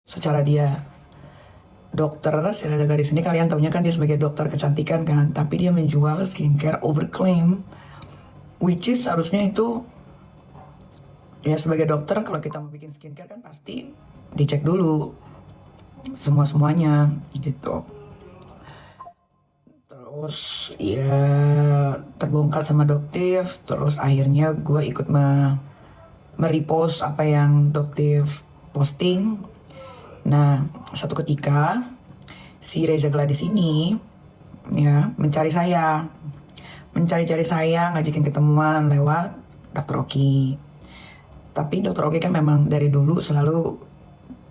secara dia dokter, si Reza Gladys ini kalian taunya kan dia sebagai dokter kecantikan kan, tapi dia menjual skincare overclaim, which is harusnya itu ya sebagai dokter kalau kita mau bikin skincare kan pasti dicek dulu semuanya gitu. Terus ya terbongkar sama Doktiv, terus akhirnya gue ikut merepost apa yang Doktiv posting. Nah, satu ketika si Reza Gladys ini ya mencari-cari saya, ngajakin ketemuan lewat Dr. Oki. Tapi Dr. Oki kan memang dari dulu selalu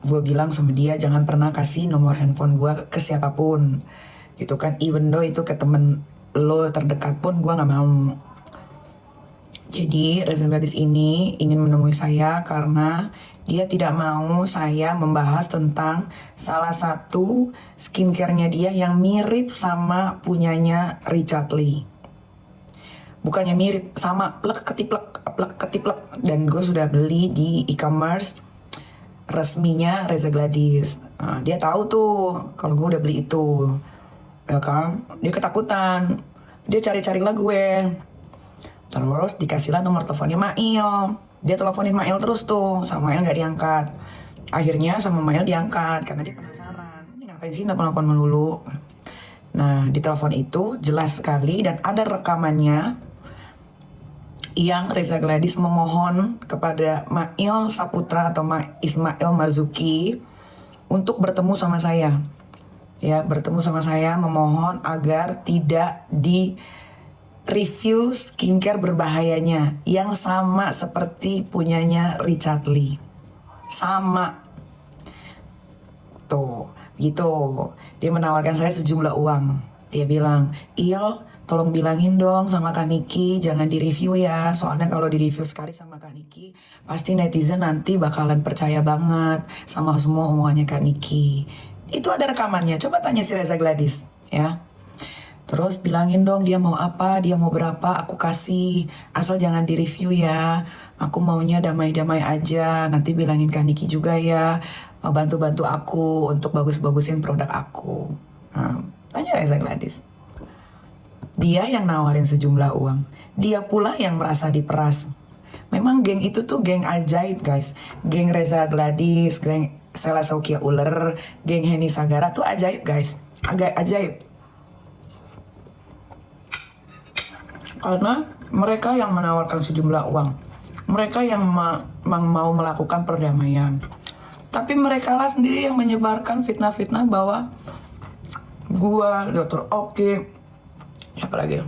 gue bilang sama dia jangan pernah kasih nomor handphone gue ke siapapun gitu kan, even though itu ke temen lo terdekat pun gue nggak mau. Jadi Reza Gladys ini ingin menemui saya karena dia tidak mau saya membahas tentang salah satu skincare-nya dia yang mirip sama punyanya Richard Lee. Bukannya mirip, sama plek ketiplek. Dan gue sudah beli di e-commerce resminya Reza Gladys. Nah, dia tahu tuh kalau gue udah beli itu, ya kan? Dia ketakutan, dia cari-cari lah gue. Terus dikasihlah nomor teleponnya Mail. Dia teleponin Mail terus tuh, sama Mail nggak diangkat. Akhirnya sama Mail diangkat karena dia penasaran. Ini ngapain sih nelpon melulu? Nah, di telepon itu jelas sekali dan ada rekamannya yang Reza Gladys memohon kepada Mail Saputra atau Ismail Marzuki untuk bertemu sama saya. Ya, bertemu sama saya memohon agar tidak di review skincare berbahayanya yang sama seperti punyanya Richard Lee. Sama. Tuh, gitu. Dia menawarkan saya sejumlah uang. Dia bilang, "Il, tolong bilangin dong sama Kak Niki, jangan di-review ya. Soalnya kalau di-review sekali sama Kak Niki, pasti netizen nanti bakalan percaya banget sama semua omongannya Kak Niki." Itu ada rekamannya, coba tanya si Reza Gladys, ya. Terus bilangin dong dia mau apa, dia mau berapa, aku kasih. Asal jangan di-review ya. Aku maunya damai-damai aja. Nanti bilangin Kak Niki juga ya, bantu-bantu aku untuk bagus-bagusin produk aku. Nah, tanya Reza Gladys. Dia yang nawarin sejumlah uang. Dia pula yang merasa diperas. Memang geng itu tuh geng ajaib guys. Geng Reza Gladys, geng Sela Saukia Uler, geng Henny Sagara tuh ajaib guys. Agak ajaib. Karena mereka yang menawarkan sejumlah uang. Mereka yang mau melakukan perdamaian. Tapi mereka lah sendiri yang menyebarkan fitnah-fitnah bahwa gua, Dr. Oki, siapa lagi?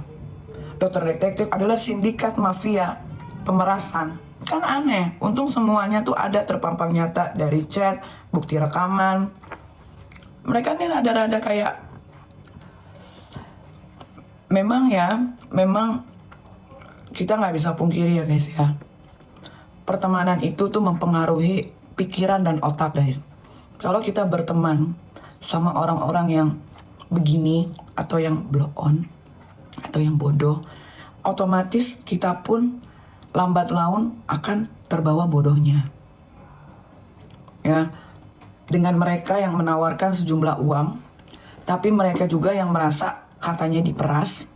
Dokter Detektif adalah sindikat mafia pemerasan. Kan aneh, untung semuanya tuh ada terpampang nyata dari chat, bukti rekaman. Mereka ini rada-rada kayak memang kita nggak bisa pungkiri ya guys ya. Pertemanan itu tuh mempengaruhi pikiran dan otak guys. Kalau kita berteman sama orang-orang yang begini atau yang blow on atau yang bodoh, otomatis kita pun lambat laun akan terbawa bodohnya. Ya, dengan mereka yang menawarkan sejumlah uang, tapi mereka juga yang merasa katanya diperas,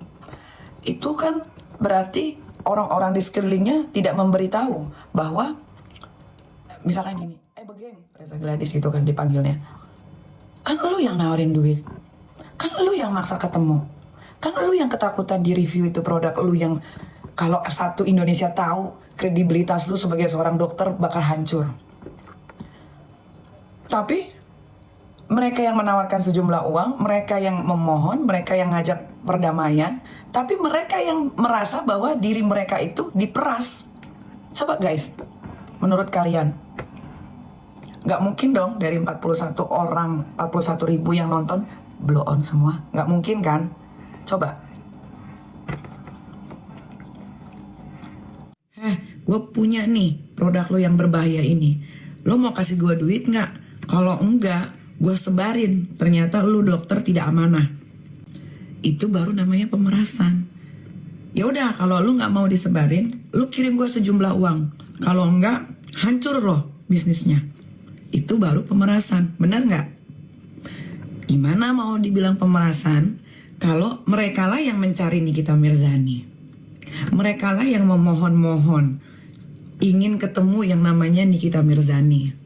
itu kan berarti orang-orang di sekelilingnya tidak memberitahu bahwa misalkan gini, begeng Reza Gladys itu kan dipanggilnya, kan lu yang nawarin duit, kan lu yang maksa ketemu, kan lu yang ketakutan di review itu produk lu yang kalau satu Indonesia tahu kredibilitas lu sebagai seorang dokter bakal hancur. Tapi mereka yang menawarkan sejumlah uang, mereka yang memohon, mereka yang ngajak perdamaian, tapi mereka yang merasa bahwa diri mereka itu diperas. Coba guys, menurut kalian, nggak mungkin dong dari 41 orang, 41 ribu yang nonton, blow on semua. Nggak mungkin kan? Coba. Gue punya nih produk lo yang berbahaya ini. Lo mau kasih gue duit nggak? Kalau enggak, gue sebarin, ternyata lu dokter tidak amanah. Itu baru namanya pemerasan. Ya udah, kalau lu nggak mau disebarin, lu kirim gue sejumlah uang. Kalau enggak, hancur loh bisnisnya. itu baru pemerasan. Benar nggak? Gimana mau dibilang pemerasan kalau mereka lah yang mencari Nikita Mirzani, mereka lah yang memohon-mohon ingin ketemu yang namanya Nikita Mirzani,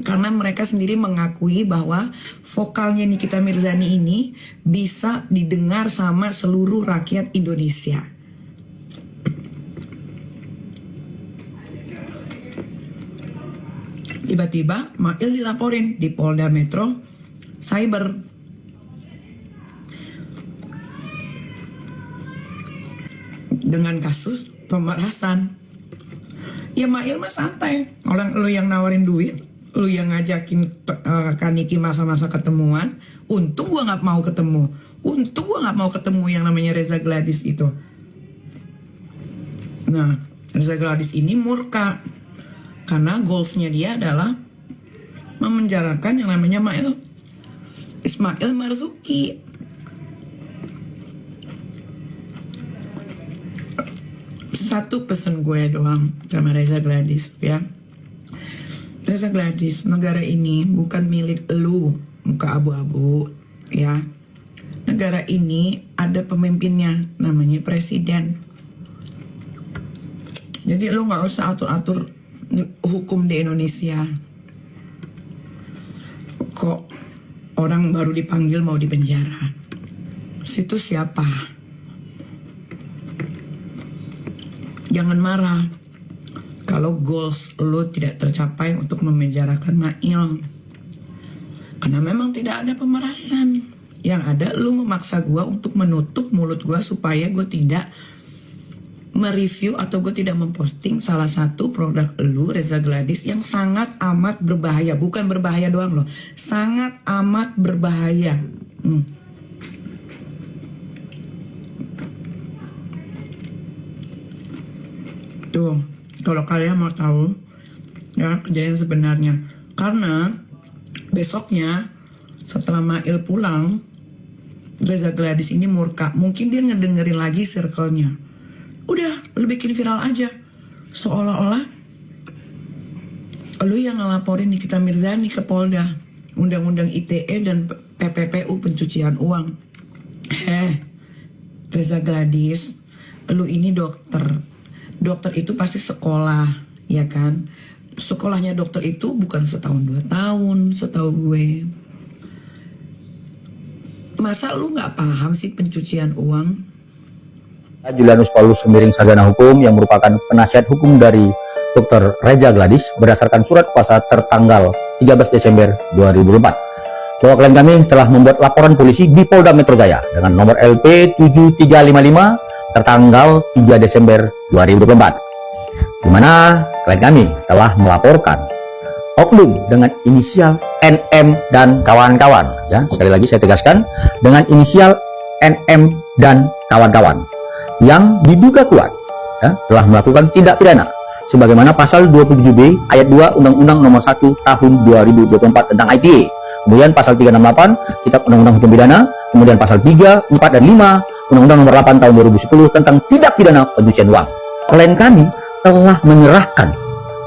karena mereka sendiri mengakui bahwa vokalnya Nikita Mirzani ini bisa didengar sama seluruh rakyat Indonesia. Tiba-tiba Mail dilaporin di Polda Metro Cyber. Dengan kasus pemerasan. Ya Mail mah santai. Orang lu yang nawarin duit, lu yang ngajakin Kaniki masa-masa ketemuan. Untung gua gak mau ketemu. Untung gua gak mau ketemu yang namanya Reza Gladys itu. Nah, Reza Gladys ini murka. Karena goalsnya dia adalah memenjarakan yang namanya Ismail Marzuki. Satu pesan gue doang sama Reza Gladys ya. Reza Gladys, negara ini bukan milik lu, muka abu-abu ya. Negara ini ada pemimpinnya, namanya presiden. Jadi lu gak usah atur-atur hukum di Indonesia. Kok orang baru dipanggil mau dipenjara? Situ siapa? Jangan marah kalau goals lo tidak tercapai untuk memenjarakan Mail. Karena memang tidak ada pemerasan. Yang ada lo memaksa gue untuk menutup mulut gue supaya gue tidak mereview atau gue tidak memposting salah satu produk lu Reza Gladys yang sangat amat berbahaya. Bukan berbahaya doang loh, sangat amat berbahaya. Tuh, kalau kalian mau tahu ya kejadian sebenarnya. Karena besoknya setelah Mail pulang, Reza Gladys ini murka. Mungkin dia ngedengerin lagi circle-nya. Udah, lu bikin viral aja. Seolah-olah lu yang ngelaporin Nikita Mirzani ke Polda. Undang-undang ITE dan TPPU pencucian uang. Reza Gladys, lu ini dokter. Dokter itu pasti sekolah, ya kan? Sekolahnya dokter itu bukan setahun 2 tahun, setahu gue. Masa lu gak paham sih pencucian uang? Julianus Paulus Sembiring Sarjana Hukum yang merupakan penasihat hukum dari Dr. Reza Gladys berdasarkan surat kuasa tertanggal 13 Desember 2004 bahwa klien kami telah membuat laporan polisi di Polda Metro Jaya dengan nomor LP 7355 tertanggal 3 Desember 2024 di mana klien kami telah melaporkan oknum dengan inisial NM dan kawan-kawan, ya sekali lagi saya tegaskan, dengan inisial NM dan kawan-kawan yang diduga kuat ya, telah melakukan tindak pidana sebagaimana pasal 27B ayat 2 Undang-Undang Nomor 1 Tahun 2024 tentang ITE, kemudian pasal 368 Kitab Undang-Undang Hukum Pidana, kemudian pasal 3, 4, dan 5 Undang-Undang Nomor 8 Tahun 2010 tentang tindak pidana pencucian uang. Klien kami telah menyerahkan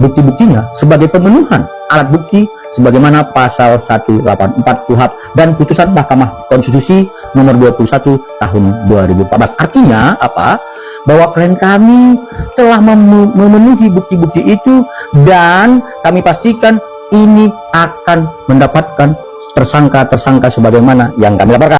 bukti-buktinya sebagai pemenuhan alat bukti sebagaimana pasal 184 KUHP dan putusan Mahkamah Konstitusi nomor 21 tahun 2014. Artinya apa? Bahwa klien kami telah memenuhi bukti-bukti itu dan kami pastikan ini akan mendapatkan tersangka-tersangka sebagaimana yang kami laporkan.